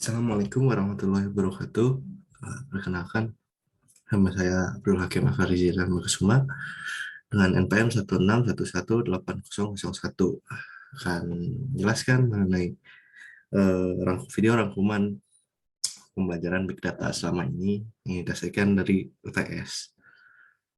Assalamualaikum warahmatullahi wabarakatuh. Perkenalkan, nama saya Abdul Hakim Afarizi dan Kusuma dengan NPM 161180001 akan menjelaskan mengenai video rangkuman pembelajaran Big Data selama ini dasarkan dari UTS.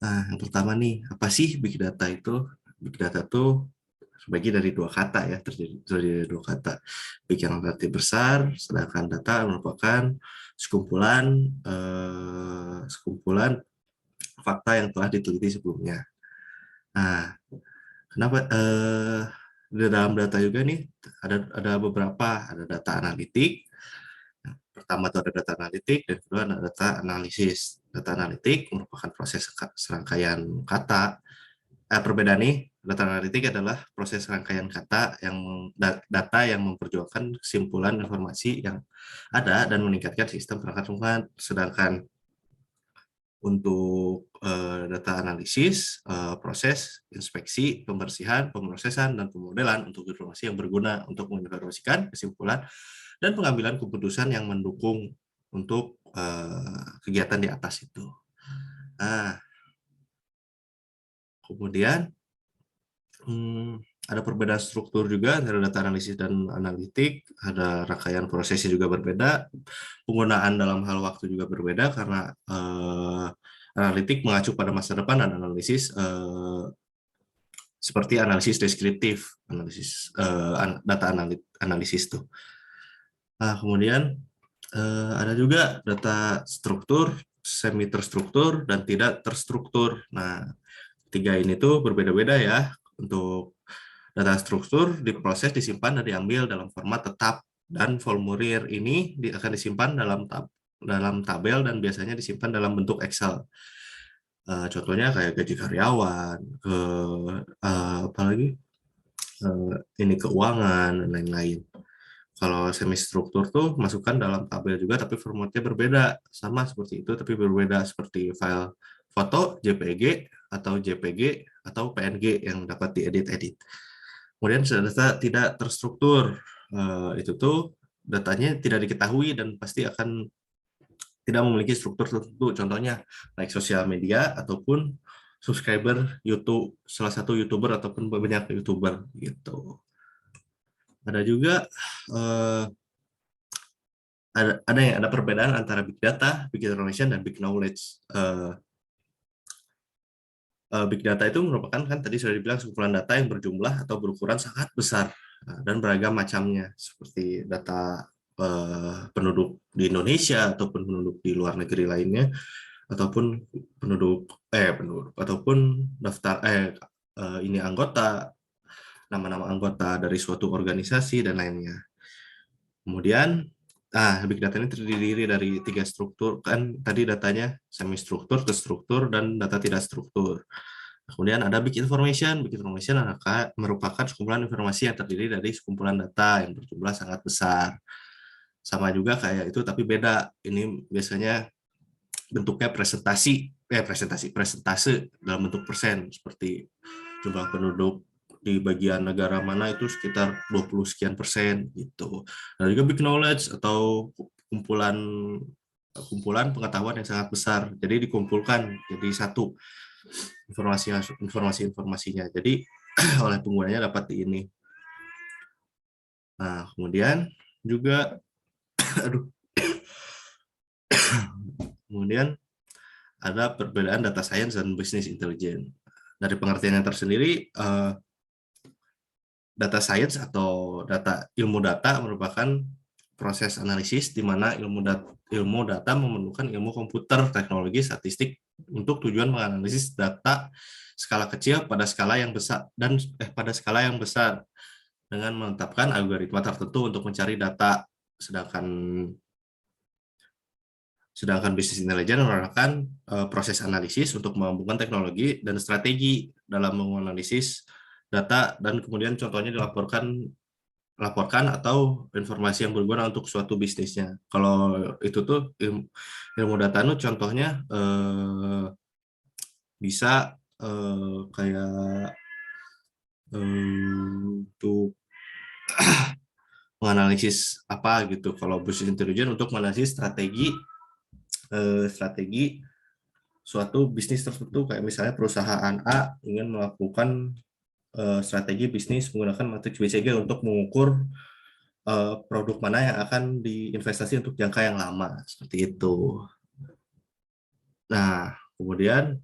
Nah, yang pertama nih, apa sih Big Data itu? Big Data itu terbagi dari dua kata ya, terdiri dari dua kata. Big yang berarti besar, sedangkan data merupakan sekumpulan fakta yang telah diteliti sebelumnya. Nah, kenapa di dalam data juga nih ada beberapa, ada data analitik. Pertama itu ada data analitik, dan kedua ada data analisis. Data analitik merupakan proses serangkaian kata. Perbedaan nih, data analitik adalah proses rangkaian kata yang data yang memperjuangkan kesimpulan informasi yang ada dan meningkatkan sistem perangkat lunak. Sedangkan untuk data analisis, proses inspeksi, pembersihan, pemrosesan, dan pemodelan untuk informasi yang berguna untuk menginformasikan kesimpulan dan pengambilan keputusan yang mendukung untuk kegiatan di atas itu. Nah, kemudian ada perbedaan struktur juga antara data analisis dan analitik, ada rangkaian prosesnya juga berbeda, penggunaan dalam hal waktu juga berbeda karena analitik mengacu pada masa depan dan analisis seperti analisis deskriptif, analisis data analisis tuh. Nah, kemudian ada juga data struktur, semi terstruktur, dan tidak terstruktur. Nah, tiga ini tuh berbeda-beda ya. Untuk data struktur diproses, disimpan, dan diambil dalam format tetap. Dan formulir ini akan disimpan dalam tabel dan biasanya disimpan dalam bentuk Excel. Contohnya kayak gaji karyawan, apalagi ini keuangan, dan lain-lain. Kalau semi struktur tuh masukkan dalam tabel juga, tapi formatnya berbeda. Sama seperti itu, tapi berbeda seperti file foto, JPG, atau JPG, atau PNG yang dapat diedit-edit. Kemudian data tidak terstruktur, itu tuh datanya tidak diketahui dan pasti akan tidak memiliki struktur tertentu. Contohnya like sosial media ataupun subscriber YouTube, salah satu YouTuber ataupun banyak YouTuber gitu. Ada juga ada perbedaan antara big data, big information, dan big knowledge. Big data itu merupakan, kan tadi sudah dibilang, sekumpulan data yang berjumlah atau berukuran sangat besar dan beragam macamnya, seperti data penduduk di Indonesia ataupun penduduk di luar negeri lainnya, ataupun penduduk ataupun daftar ini anggota, nama-nama anggota dari suatu organisasi dan lainnya. Kemudian big data ini terdiri dari 3 struktur, kan tadi datanya semi struktur, terstruktur, dan data tidak struktur. Kemudian ada big information. Big information merupakan sekumpulan informasi yang terdiri dari sekumpulan data yang berjumlah sangat besar. Sama juga kayak itu, tapi beda. Ini biasanya bentuknya presentase dalam bentuk persen, seperti jumlah penduduk di bagian negara mana itu sekitar 20 sekian persen gitu. Dan juga big knowledge atau kumpulan pengetahuan yang sangat besar. Jadi dikumpulkan jadi satu informasinya. Jadi oleh penggunanya dapat di ini. Nah, kemudian juga kemudian ada perbedaan data science dan business intelligence. Dari pengertiannya tersendiri, data science atau ilmu data merupakan proses analisis di mana ilmu data memerlukan ilmu komputer, teknologi, statistik untuk tujuan menganalisis data skala kecil pada skala yang besar dengan menetapkan algoritma tertentu untuk mencari data. Sedangkan business intelligence merupakan proses analisis untuk menggabungkan teknologi dan strategi dalam menganalisis data, dan kemudian contohnya dilaporkan atau informasi yang berguna untuk suatu bisnisnya. Kalau itu tuh ilmu data itu contohnya bisa kayak untuk menganalisis apa gitu. Kalau business intelligence untuk menganalisis strategi suatu bisnis tertentu, kayak misalnya perusahaan A ingin melakukan strategi bisnis menggunakan matriks BCG untuk mengukur produk mana yang akan diinvestasi untuk jangka yang lama, seperti itu. Nah, kemudian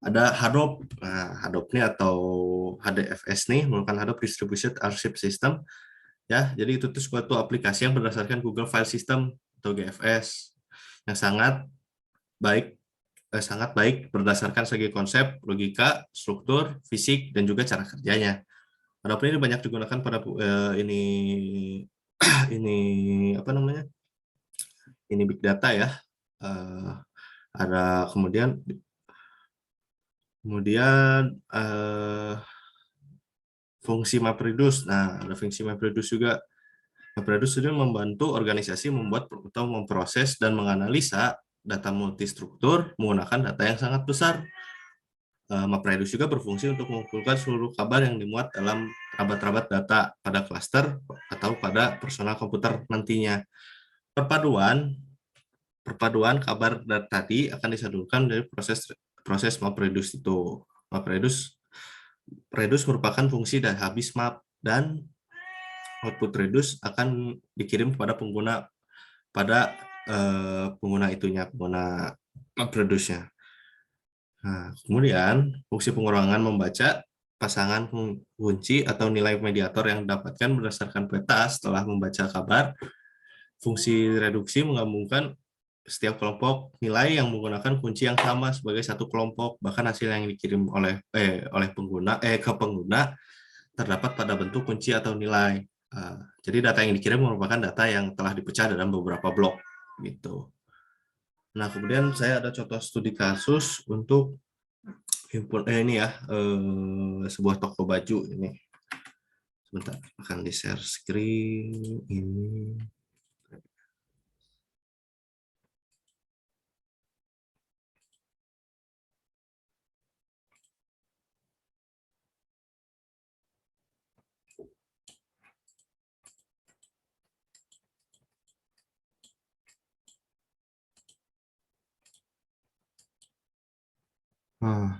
ada Hadoop. Nah, Hadoop ini atau HDFS nih merupakan Hadoop Distributed Archive System. Ya, jadi itu tuh suatu aplikasi yang berdasarkan Google File System atau GFS yang sangat baik berdasarkan segi konsep, logika, struktur, fisik, dan juga cara kerjanya. Hadoop ini banyak digunakan pada ini ini apa namanya? Ini big data ya. Ada kemudian fungsi MapReduce. Nah, ada fungsi MapReduce juga. MapReduce itu membantu organisasi membuat atau memproses dan menganalisa data multistruktur menggunakan data yang sangat besar. MapReduce juga berfungsi untuk mengumpulkan seluruh kabar yang dimuat dalam rabat-rabat data pada klaster atau pada personal komputer nantinya. Perpaduan kabar tadi akan disatukan dari proses MapReduce itu. MapReduce merupakan fungsi dari habis map, dan output reduce akan dikirim kepada pengguna pengguna MapReduce-nya. Nah, kemudian fungsi pengurangan membaca pasangan kunci atau nilai mediator yang didapatkan berdasarkan peta setelah membaca kabar. Fungsi reduksi menggabungkan setiap kelompok nilai yang menggunakan kunci yang sama sebagai satu kelompok, bahkan hasil yang dikirim oleh pengguna ke pengguna terdapat pada bentuk kunci atau nilai. Jadi data yang dikirim merupakan data yang telah dipecah dalam beberapa blok gitu. Nah, kemudian saya ada contoh studi kasus untuk sebuah toko baju ini. Sebentar, akan di-share screen ini.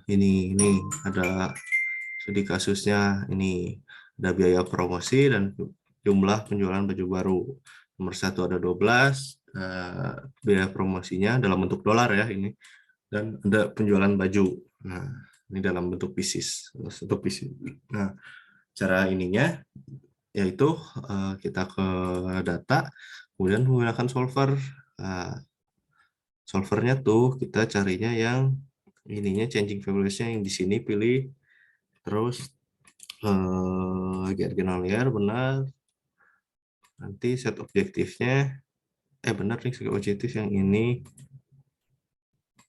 Ini ada studi kasusnya. Ini ada biaya promosi dan jumlah penjualan baju baru. Nomor 1 ada 12, biaya promosinya dalam bentuk dolar ya ini, dan ada penjualan baju. Nah, ini dalam bentuk pieces. Nah, cara ininya yaitu kita ke data, kemudian menggunakan solver. Solvernya tuh kita carinya yang ininya changing values-nya yang di sini pilih, terus get layer benar, nanti set objektifnya benar nih, set objektif yang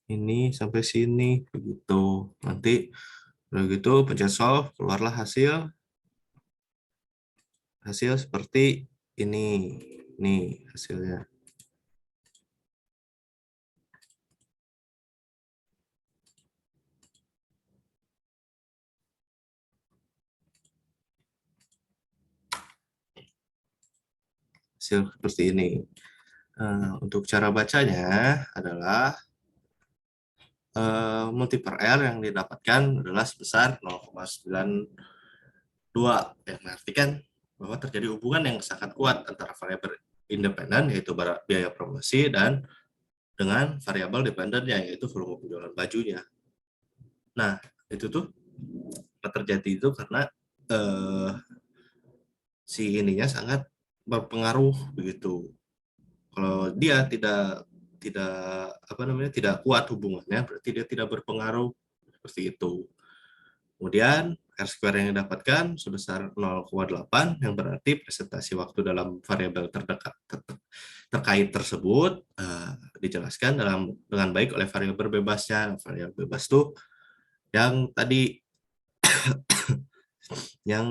ini sampai sini begitu. Nanti udah gitu pencet solve, keluarlah hasil seperti ini. Nih hasilnya. Hasil seperti ini. Untuk cara bacanya adalah multiple R yang didapatkan adalah sebesar 0,92, yang mengartikan bahwa terjadi hubungan yang sangat kuat antara variabel independen yaitu biaya promosi dan dengan variabel dependennya yaitu volume penjualan bajunya. Nah, itu tuh terjadi itu karena si ininya sangat berpengaruh begitu. Kalau dia tidak kuat hubungannya, berarti dia tidak berpengaruh, seperti itu. Kemudian R-square yang didapatkan sebesar 0,8, yang berarti presentasi waktu dalam variabel terkait tersebut dijelaskan dengan baik oleh variabel bebasnya. Variabel bebas tuh yang tadi yang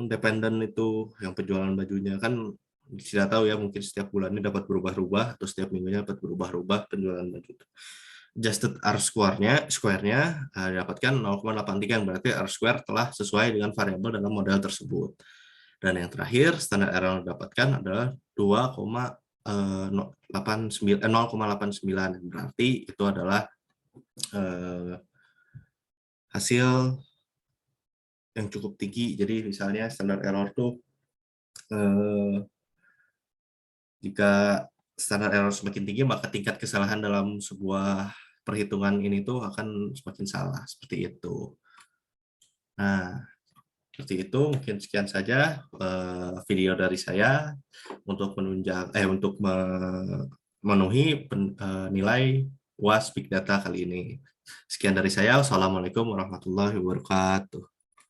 dependen itu, yang penjualan bajunya kan tidak tahu ya, mungkin setiap bulannya dapat berubah-ubah atau setiap minggunya dapat berubah-ubah penjualan baju itu. adjusted R-square-nya didapatkan 0,83, berarti R-square telah sesuai dengan variabel dalam model tersebut. Dan yang terakhir, standar error yang didapatkan adalah 0,89, berarti itu adalah hasil yang cukup tinggi. Jadi misalnya standar error tuh jika standar error semakin tinggi, maka tingkat kesalahan dalam sebuah perhitungan ini tuh akan semakin salah, seperti itu. Nah, seperti itu. Mungkin sekian saja video dari saya untuk untuk memenuhi nilai UAS Big Data kali ini. Sekian dari saya. Wassalamualaikum warahmatullahi wabarakatuh.